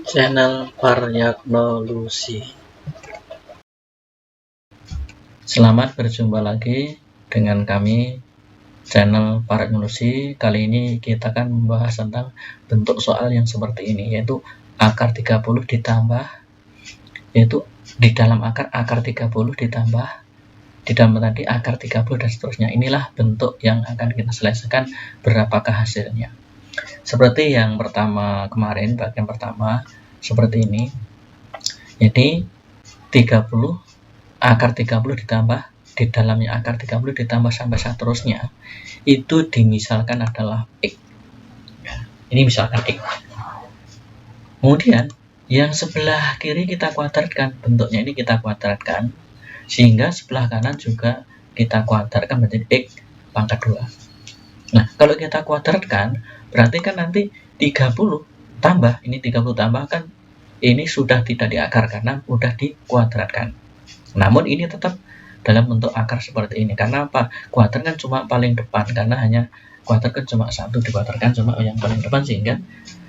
Channel Variagnology. Selamat berjumpa lagi dengan kami, channel Variagnology. Kali ini kita akan membahas tentang bentuk soal yang seperti ini, yaitu akar 30 ditambah, yaitu di dalam akar 30 ditambah di dalam tadi akar 30 dan seterusnya. Inilah bentuk yang akan kita selesaikan, berapakah hasilnya. Seperti yang pertama kemarin, bagian pertama seperti ini. Jadi 30 akar 30 ditambah di dalamnya akar 30 ditambah sampai seterusnya, itu dimisalkan adalah X. Ini misalkan X. Kemudian yang sebelah kiri kita kuadratkan, bentuknya ini kita kuadratkan, sehingga sebelah kanan juga kita kuadratkan menjadi X pangkat 2. Nah, kalau kita kuadratkan, berarti kan nanti 30 tambah, ini 30 tambah kan ini sudah tidak diakar karena sudah dikuadratkan. Namun ini tetap dalam bentuk akar seperti ini. Karena apa? Kuadrat kan cuma paling depan, karena hanya kuadrat kan cuma satu, dikuadratkan cuma yang paling depan, sehingga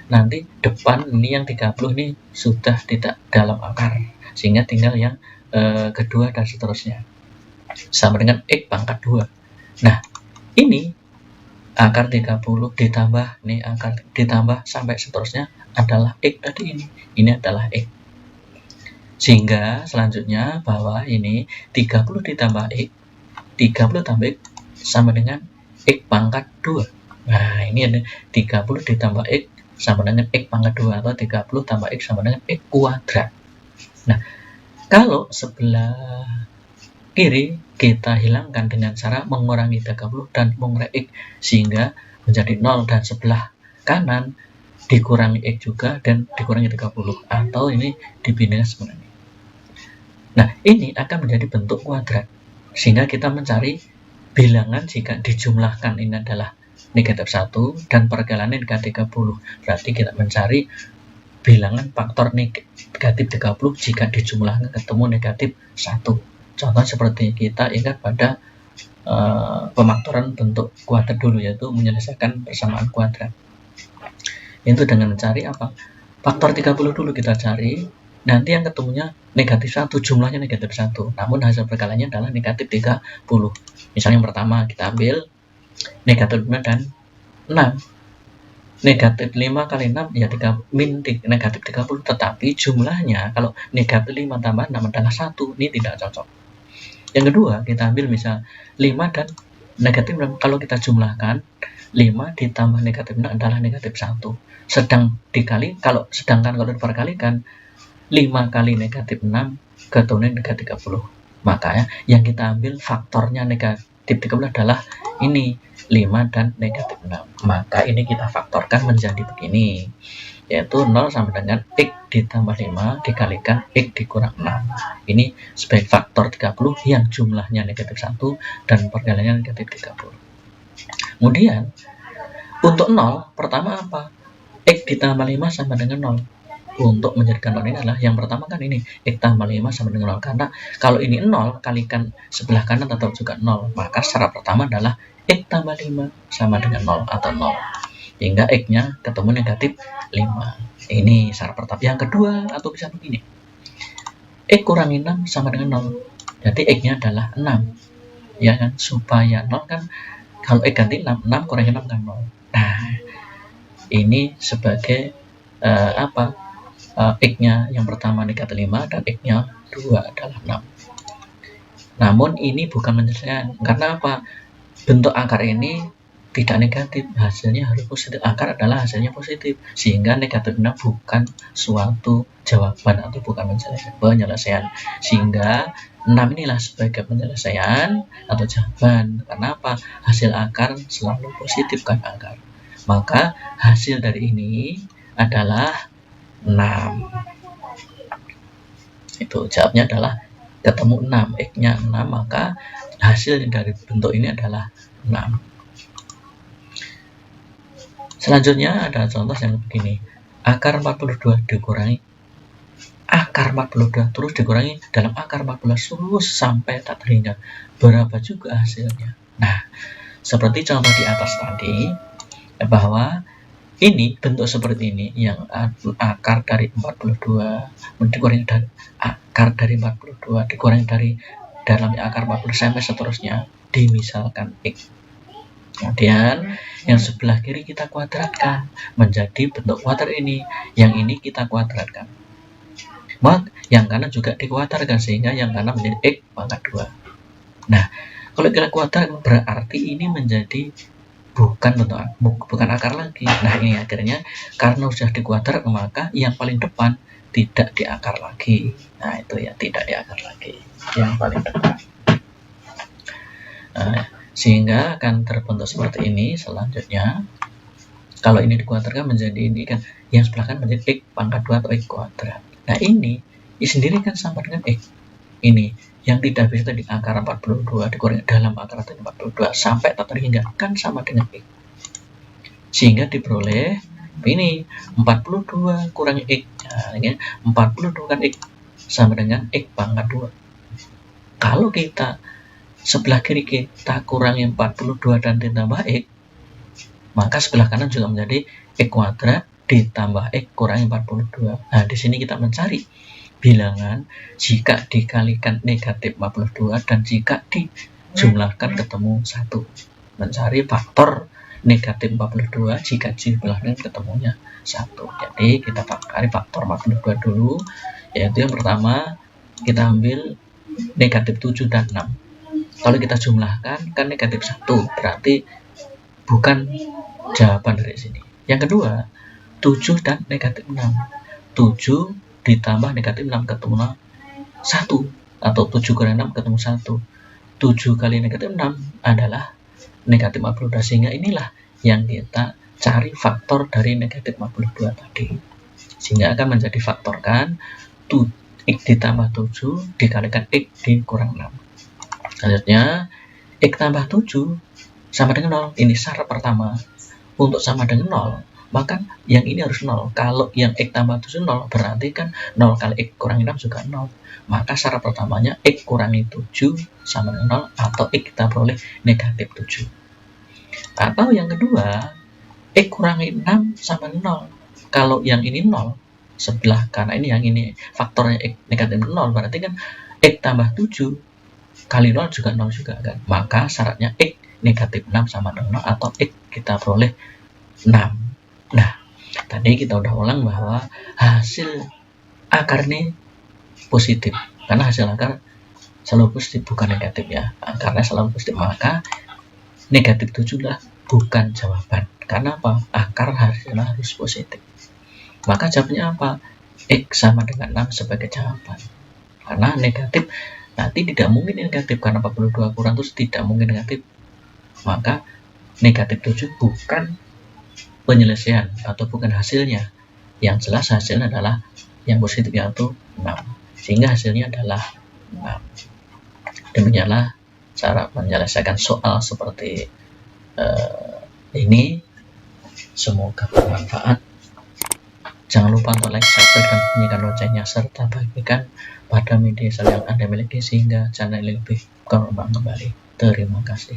nanti depan ini yang 30 ini sudah tidak dalam akar, sehingga tinggal yang kedua dan seterusnya sama dengan X pangkat 2. Nah, ini akar 30 ditambah nih akar ditambah sampai seterusnya adalah X tadi ini adalah X. Sehingga selanjutnya bahwa ini 30 ditambah X, 30 tambah X sama dengan X pangkat 2. Nah, ini ada 30 ditambah X sama dengan X pangkat 2, atau 30 tambah X sama dengan X kuadrat. Nah, kalau sebelah kiri kita hilangkan dengan cara mengurangi 30 dan mengurangi X, sehingga menjadi 0, dan sebelah kanan dikurangi X juga dan dikurangi 30, atau ini dibinanya sebenarnya. Nah, ini akan menjadi bentuk kuadrat, sehingga kita mencari bilangan jika dijumlahkan ini adalah negatif 1 dan perkaliannya negatif 30. Berarti kita mencari bilangan faktor negatif 30 jika dijumlahkan ketemu negatif 1. Contoh seperti kita ingat pada pemaktoran bentuk kuadrat dulu, yaitu menyelesaikan persamaan kuadrat. Itu dengan mencari apa? Faktor 30 dulu kita cari, nanti yang ketemunya negatif 1, jumlahnya negatif 1, namun hasil perkaliannya adalah negatif 30. Misalnya yang pertama kita ambil negatif 5 dan 6. Negatif 5 kali 6 ya negatif 30, tetapi jumlahnya kalau negatif 5 tambah 6 adalah 1, ini tidak cocok. Yang kedua kita ambil misal 5 dan negatif 6, kalau kita jumlahkan 5 ditambah negatif 6 adalah negatif 1. Sedangkan kalau diperkalikan 5 kali negatif 6 keturunan negatif 30. Makanya yang kita ambil faktornya negatif 30 adalah ini 5 dan negatif 6. Maka ini kita faktorkan menjadi begini, yaitu 0 sama dengan X ditambah 5 dikalikan X dikurang 6. Ini sebagai faktor 30 yang jumlahnya negatif 1 dan perkaliannya negatif 30. Kemudian untuk 0 pertama apa? X ditambah 5 sama dengan 0. Untuk menjadikan 0 ini adalah yang pertama kan ini X tambah 5 sama dengan 0, karena kalau ini 0 kalikan sebelah kanan tetap juga 0, maka syarat pertama adalah X tambah 5 sama dengan 0 atau 0, hingga X nya ketemu negatif 5. Ini syarat pertama. Yang kedua, atau bisa begini, X kurangi 6 sama dengan 0, jadi X nya adalah 6, ya kan, supaya 0 kan kalau X ganti 6 kurangi 6 kan 0. Nah, ini sebagai X nya yang pertama negatif 5 dan X nya 2 adalah 6. Namun ini bukan penyelesaian, karena apa? Bentuk akar ini tidak negatif, hasilnya harus positif. Akar adalah hasilnya positif, sehingga negatif 6 bukan suatu jawaban atau bukan penyelesaian. Sehingga 6 inilah sebagai penyelesaian atau jawaban. Karena apa? Hasil akar selalu positif kan akar. Maka hasil dari ini adalah 6. Itu jawabnya adalah ketemu 6, X nya 6, maka hasil dari bentuk ini adalah 6. Selanjutnya ada contoh yang begini, akar 42 dikurangi akar 42 terus dikurangi dalam akar 14 terus sampai tak terhingga, berapa juga hasilnya? Nah, seperti contoh di atas tadi, bahwa Ini bentuk seperti ini yang akar dari 42 dikurangi dari akar dari 42 dikurangi dari dalamnya akar 40 sampai seterusnya dimisalkan X. Kemudian yang sebelah kiri kita kuadratkan menjadi bentuk kuadrat ini, yang ini kita kuadratkan. Maka yang kanan juga dikuadratkan sehingga yang kanan menjadi X pangkat 2. Nah, kalau kita kuadrat berarti ini menjadi bukan akar lagi. Nah, ini akhirnya karena sudah dikuadrat maka yang paling depan tidak diakar lagi. Nah, itu ya, tidak diakar lagi yang paling depan. Nah, sehingga akan terbentuk seperti ini. Selanjutnya kalau ini dikuadratkan menjadi ini kan, yang sebelah kan menjadi X pangkat 2 atau X kuadrat. Nah, ini sendiri kan sama dengan X. Ini yang tidak bisa di akar 42 dikurangi dalam akar 42 sampai tak terhingga kan sama dengan X. Sehingga diperoleh ini 42 kurangi X. Nah, ini 42 kan X sama dengan X pangkat 2. Kalau kita sebelah kiri kita kurangi 42 dan ditambah X, maka sebelah kanan juga menjadi X kuadrat ditambah X kurangi 42. Nah, di sini kita mencari bilangan jika dikalikan negatif 42 dan jika dijumlahkan ketemu 1. Mencari faktor negatif 42 jika dijumlahkan ketemunya 1. Jadi kita cari faktor 42 dulu, yaitu yang pertama kita ambil negatif 7 dan 6. Kalau kita jumlahkan kan negatif 1, berarti bukan jawaban dari sini. Yang kedua 7 dan negatif 6. 7 ditambah negatif 6 ketemu 1, atau 7 kali 6 ketemu 1. 7 kali negatif 6 adalah negatif 42, sehingga inilah yang kita cari faktor dari negatif 42 tadi. Sehingga akan menjadi faktorkan X ditambah 7 dikalikan X dikurang 6. Selanjutnya X tambah 7 sama dengan 0. Ini syarat pertama. Untuk sama dengan 0, maka yang ini harus 0. Kalau yang X tambah 7 0, berarti kan 0 kali X kurangi 6 juga 0. Maka syarat pertamanya X kurangi 7 sama dengan 0, atau X kita peroleh negatif 7. Atau yang kedua, X kurangi 6 sama dengan 0. Kalau yang ini 0, sebelah kanan ini yang ini faktornya X negatif 0, berarti kan X tambah 7 kali 0 juga 0 juga kan. Maka syaratnya X negatif 6 sama dengan 0, atau X kita peroleh 6. Nah, tadi kita udah ulang bahwa hasil akar ini positif, karena hasil akar selalu positif bukan negatif ya. Karena selalu positif maka negatif 7 lah bukan jawaban. Karena apa? Akar hasilnya harus positif. Maka jawabnya apa? X sama dengan 6 sebagai jawaban. Karena negatif nanti tidak mungkin negatif, karena 42 kurang terus tidak mungkin negatif. Maka negatif 7 bukan penyelesaian atau bukan hasilnya. Yang jelas hasilnya adalah yang positif, yaitu 6. Sehingga hasilnya adalah 6. Demikianlah cara menyelesaikan soal seperti ini. Semoga bermanfaat. Jangan lupa untuk like, subscribe, dan bunyikan loncengnya, serta bagikan pada media sosial yang Anda miliki sehingga channel ini lebih berkembang kembali. Terima kasih.